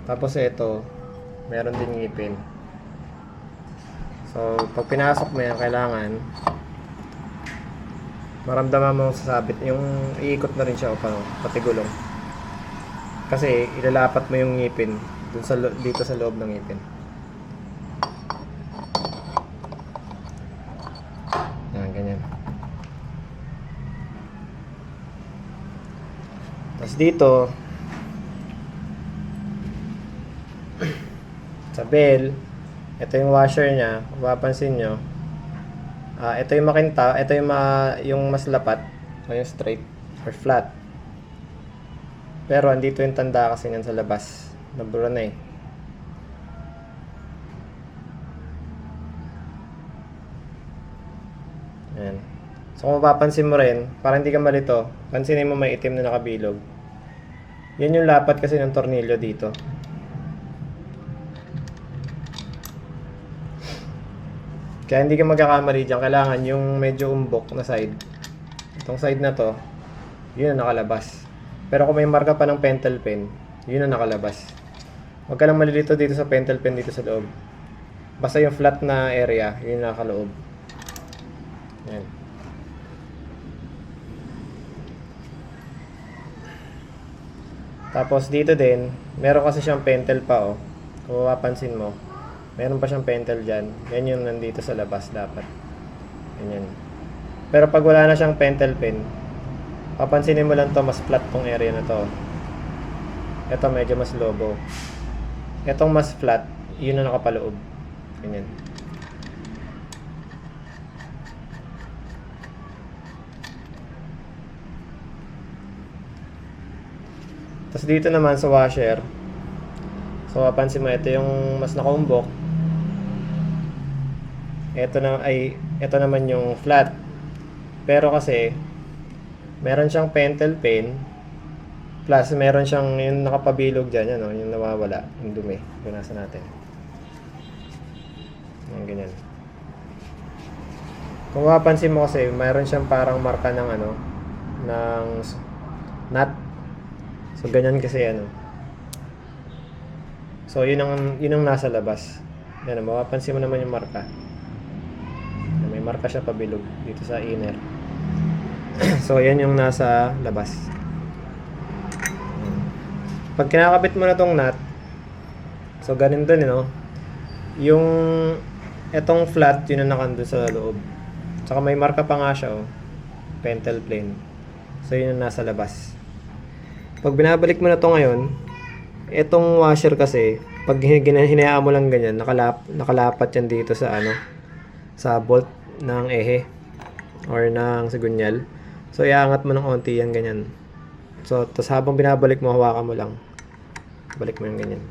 Tapos ito, meron din ngipin. So, pag pinasok mo yan, kailangan maramdaman mo sasabit. Yung iikot na rin siya o pati gulong. Kasi ilalapat mo yung ngipin dun dito sa loob ng ngipin. Yan, ganyan. Tapos dito sa bell, ito yung washer niya. Kung mapapansin nyo, ito yung makinta, ito yung mas lapat o yung straight or flat. Pero andito yung tanda kasi yan sa labas. Nabura na eh. Ayan. So kung mapapansin mo rin, para hindi ka malito, pansinin mo may itim na nakabilog. Yan yung lapat kasi ng tornilyo dito. Kaya hindi ka magkakamali dyan. Kailangan yung medyo umbok na side. Itong side na to, yun ang nakalabas. Pero kung may marka pa ng pentel pen, yun ang nakalabas. Huwag ka lang malilito dito sa pentel pen dito sa loob. Basta yung flat na area, yun ang nakaloob. Yan. Tapos dito din, meron kasi siyang pentel pa, oh. Kung mapapansin mo, meron pa siyang pentel dyan. Yan yung nandito sa labas dapat. Ganyan. Pero pag wala na siyang pentel pen, papansinin mo lang to, mas flat tong area na to. Ito medyo mas lobo. Itong mas flat, yun ang nakapaloob. Ganyan. Tapos dito naman sa washer, so papansin mo, ito yung mas nakaumbok. Ito naman yung flat. Pero kasi meron siyang pentel pen plus meron siyang yung nakapabilog dyan, yan, yung nawawala, yung dumi. Punasan natin. Yan, ganyan. Kung mapapansin mo kasi, meron siyang parang marka ng ng nut. So ganyan kasi So yun ang nasa labas. Yan, mapapansin mo naman yung marka. May marka siya pabilog dito sa inner. So yan yung nasa labas. Pag kinakabit mo na tong nut, so ganun din, yung etong flat, yun ang nakandun sa loob. Saka may marka pa nga siya, pentel plane. So yun ang nasa labas. Pag binabalik mo na to ngayon, etong washer kasi, pag hinayaan mo lang ganyan, nakalapat yan dito sa sa bolt ng ehe or ng sigunyal. So iangat mo ng onti yan ganyan. So tas habang binabalik mo, hawakan mo lang. Balik mo yung ganyan.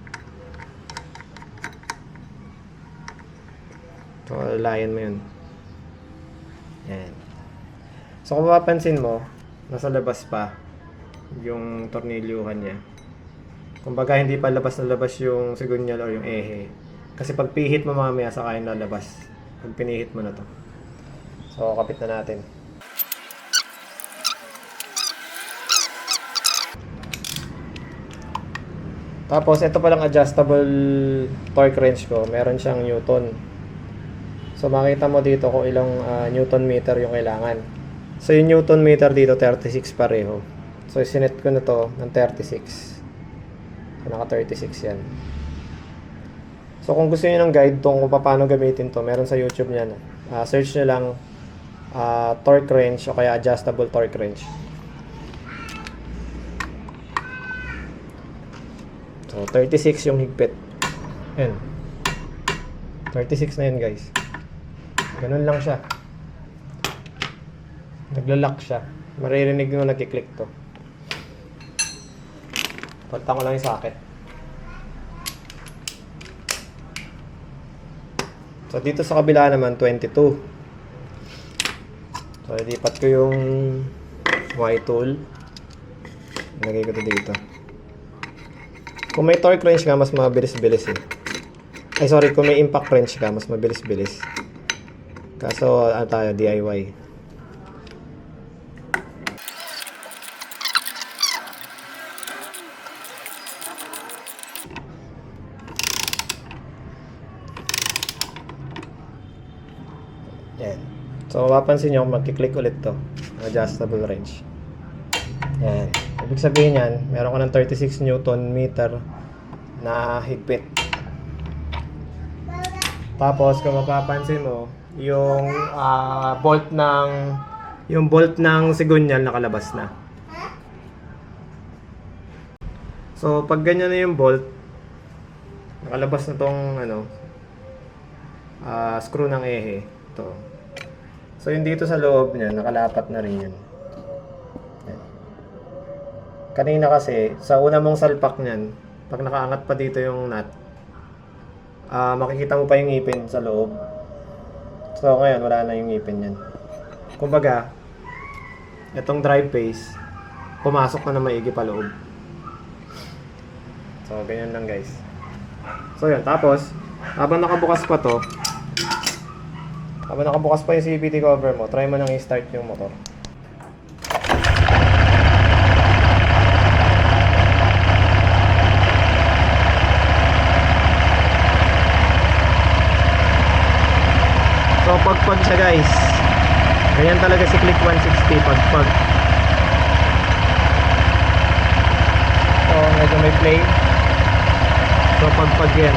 So lalayan mo yun. Yan. So kung mapapansin mo, nasa labas pa yung tornilyuhan niya. Kumbaga hindi pa labas na labas yung sigunyal or yung ehe. Kasi pag pihit mo mamaya saka yung lalabas. Pag pinihit mo na to. So kapit na natin. Tapos ito palang adjustable torque wrench ko. Meron siyang Newton. So makita mo dito kung ilang Newton meter yung kailangan. So yung Newton meter dito 36 pareho. So isinet ko na to ng 36. So naka 36 yan. So kung gusto niyo ng guide kung paano gamitin to, meron sa YouTube niyan. Search niyo lang torque wrench o kaya adjustable torque wrench. So 36 yung higpit. Yan. 36 na yan, guys. Ganun lang siya. Naglalak siya. Maririnig mo nagkiklik to. Palitan ko lang yung socket. So, dito sa kabila naman, 22. So, lipat ko yung Y-tool. Lagay ko ito dito. Kung may torque wrench ka, mas mabilis-bilis eh. Ay, sorry. Kung may impact wrench ka, mas mabilis-bilis. Kaso, ano tayo, DIY. Yan. So, mapapansin nyo, magkiklik ulit to. Adjustable wrench. Yan. Ibig sabihin yan, meron ko ng 36 Newton meter na higpit. Tapos, kung mapapansin mo, yung bolt ng sigunyal nakalabas na. So, pag ganyan na yung bolt, nakalabas na tong screw ng ehe. Ito. So, yung dito sa loob niya, nakalapat na rin yan. Kanina kasi, sa una mong salpak niyan, pag nakaangat pa dito yung nut, makikita mo pa yung ngipin sa loob. So, ngayon, wala na yung ngipin yan. Kumbaga, itong drive phase, pumasok na maigi pa loob. So, ganyan lang guys. So, yun. Tapos, habang nakabukas pa to, habang nakabukas pa yung CVT cover mo, try mo nang i-start yung motor. So, pagpag siya guys. Ganyan talaga si Click 160, pagpag. So, medyo may play. So, pagpag yan.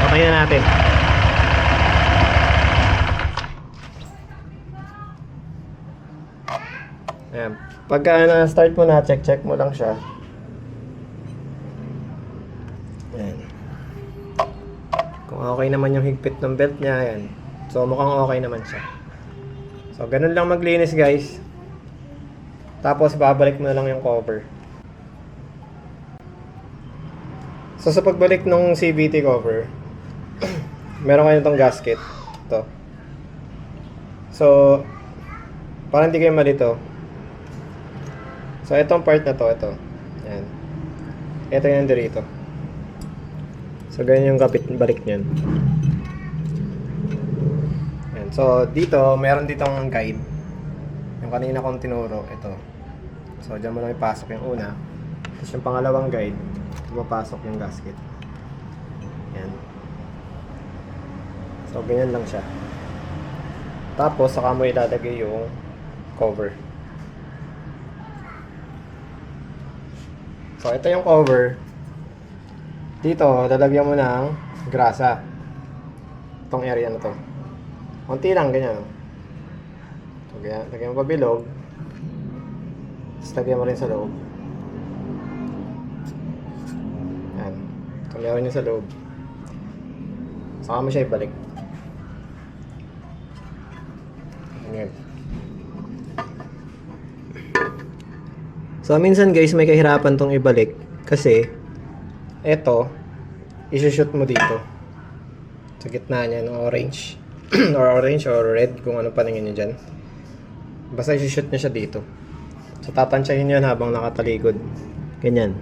Patayin na natin. Ayan. Pagka na-start mo na, check mo lang siya. Ayan. Kung okay naman yung higpit ng belt niya, ayan. So, mukhang okay naman siya. So, ganun lang maglinis guys. Tapos, babalik mo na lang yung cover. So, sa pagbalik ng CVT cover, meron kayo itong gasket. Ito. So, para hindi kayo malito. So, itong part na to, ito. Ayan. Ito yung dito. So, ganyan yung balik niyan. Ayan. So, dito, meron ditong guide. Yung kanina kong tinuro, ito. So, dyan mo lang ipasok yung una. Tapos yung pangalawang guide, mapasok yung gasket. Ayan. So, ganyan lang siya. Tapos, saka mo ilalagay yung cover. So, ito yung cover. Dito, lalagyan mo ng grasa. Itong area na to. Konti lang, ganyan. So, ganyan. Lagyan mo pa bilog. Tapos, lagyan mo rin sa loob. Yan. So, meron nyo sa loob. Saka mo siya ibalik. Ayan. So, minsan guys, may kahirapan tong ibalik. Kasi, eto, isushoot mo dito. Sa gitna niya ng orange. Or orange or red, kung ano pa nangin nyo dyan. Basta isushoot niya siya dito. So, tatansyahin yan habang nakatalikod. Ganyan.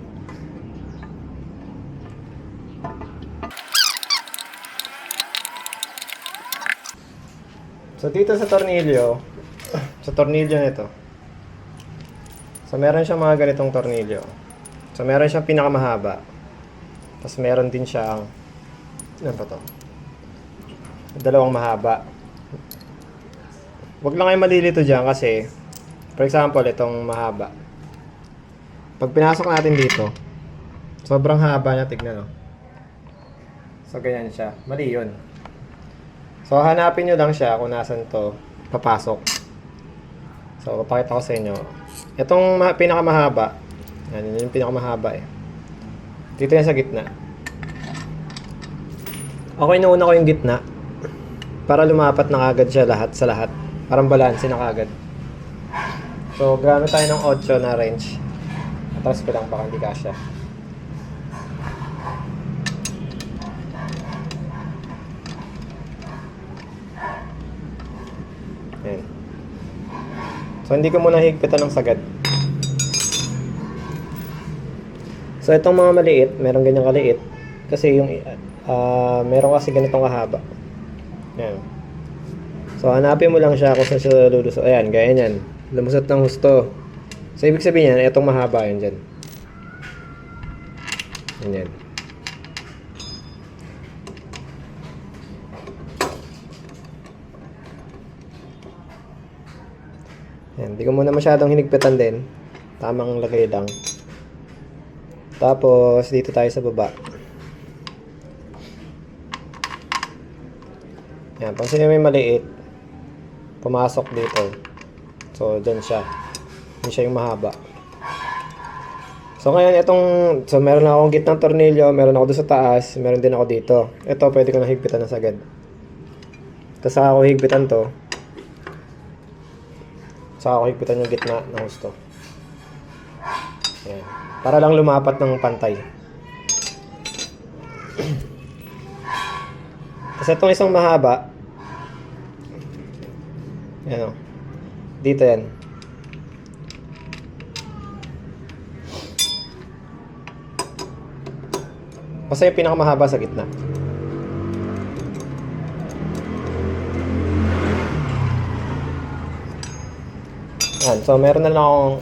So, dito sa tornilyo nito. So, meron siyang mga ganitong tornilyo. So, meron siyang pinakamahaba. Tapos, meron din siyang, ano ba to? Dalawang mahaba. Huwag lang kayo malilito dyan kasi, for example, itong mahaba. Pag pinasok natin dito, sobrang haba niya, tignan, no? So, ganyan siya. Mali yun. So, hanapin nyo lang siya kung nasan to papasok. So, papakita ko sa inyo. Itong pinakamahaba, yan, yun yung pinakamahaba eh. Dito yan sa gitna. Okay, nauna ko yung gitna para lumapat na agad siya lahat sa lahat. Parang balanse na kagad. So, gamit tayo ng 8 na wrench. Atras ko lang baka hindi kasya. Ayan. So, hindi ko muna higpitan ng sagad. So, itong mga maliit, meron ganyang kaliit. Kasi yung, meron kasi ganitong kahaba. Ayan. So, hanapin mo lang siya kung saan siya lulusot. Ayan, gaya yan. Lumusot ng husto. So, ibig sabihin yan, itong mahaba yun dyan. Ayan. Ayan, di ko muna masyadong hinigpitan din. Tamang lagay lang. Tapos, dito tayo sa baba. Ayan, pag sino may maliit, pumasok dito. So, dyan siya. Yan siya yung mahaba. So, ngayon, so, meron na akong gitnang tornilyo, meron ako doon sa taas, meron din ako dito. Ito, pwede ko na higpitan na sagad. Tapos, saka ako higpitan to. Saka ako higpitan yung gitna ng husto. Ayan. Para lang lumapat ng pantay. Tapos, itong isang mahaba, ayan o. Dito yan. Basta yung pinakamahaba sa gitna. Yan. So, meron na lang akong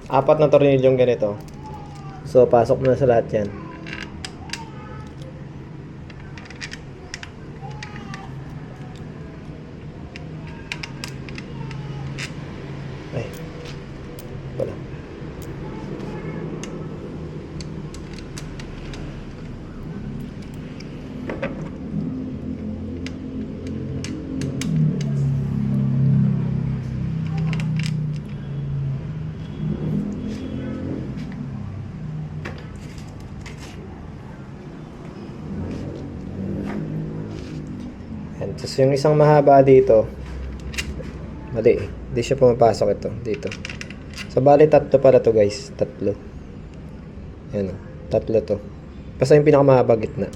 4 na tornilyong ganito. So, pasok na sa lahat yan. Ay. Wala. Yan. Tapos yung isang mahaba dito, mali eh. Hindi siya pumapasok ito. Dito. So, bali 3 pala to guys. 3. Yan o. 3 to. Basta yung pinakamahaba gitna.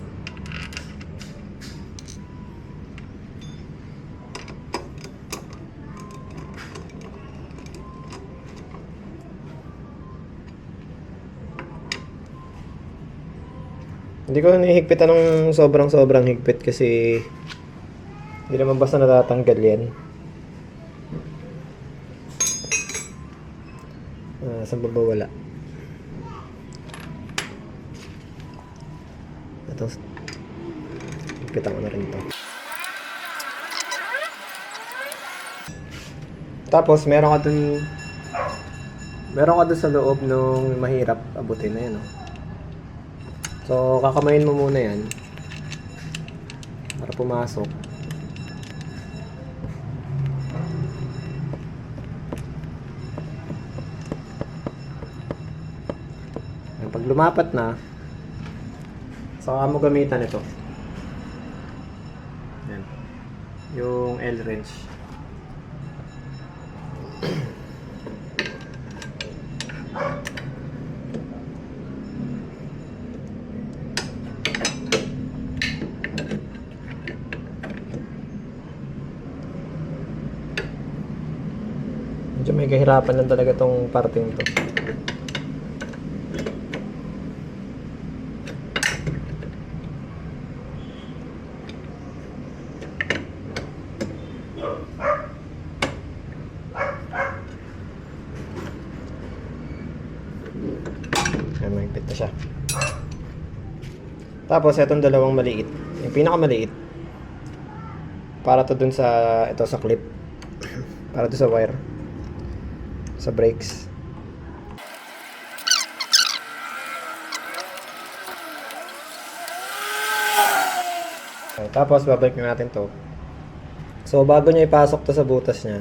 Hindi ko nihigpitan ng sobrang higpit kasi hindi naman basta natatanggal yan. Saan ba wala? Ito. Higpitan ko na rin ito. Tapos meron ka dun sa loob nung mahirap abutin na yan. So, kakamayin mo muna yan para pumasok. Pag lumapat na, saka mo gamitan ito. Yan. Yung L-wrench. Medyo may kahirapan lang talaga tong parting to. Ayan, mahigpit na siya. Tapos, itong dalawang maliit. Yung pinakamaliit. Para to dun sa, ito sa clip. Para to sa wire. Sa brakes. Okay, tapos, babalik na natin to. So, bago nyo ipasok to sa butas niya.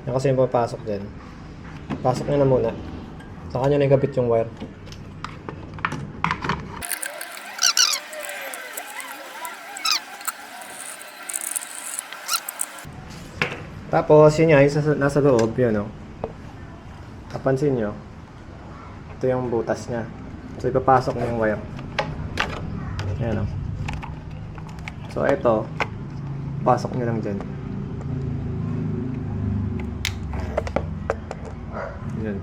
Yan kasi yung papasok dyan. Pasok nyo na muna. Saka nyo na ikabit yung wire. Tapos, yun nga, yung nasa loob, yun, oh. Kapansin nyo, ito yung butas niya. So, ipapasok na yung wire. Ayan, oh. So, ito, pasok nyo lang dyan. Yun.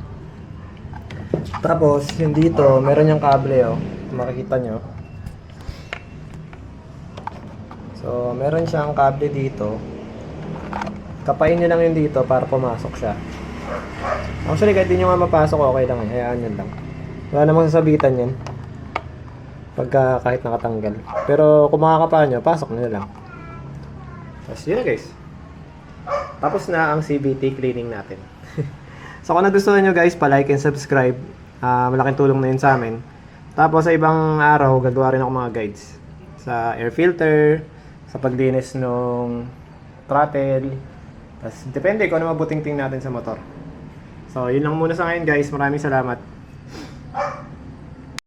Tapos, yung dito, meron yung kable, oh. Makikita nyo. So, meron siyang kable dito. Kapain nyo lang yung dito para pumasok siya. Actually, kahit di nyo nga mapasok, okay lang eh. Hayaan nyo lang. Wala namang sasabitan yan. Pagka kahit nakatanggal. Pero kung makakapaan nyo, pasok nyo lang. Tapos yun na guys. Tapos na ang CVT cleaning natin. So kung nagustuhan nyo guys, pa-like and subscribe. Malaking tulong na yun sa amin. Tapos sa ibang araw, gagawa rin ako mga guides. Sa air filter, sa paglinis ng throttle. Tapos depende kung ano mabuting ting natin sa motor. So yun lang muna sa ngayon guys. Maraming salamat.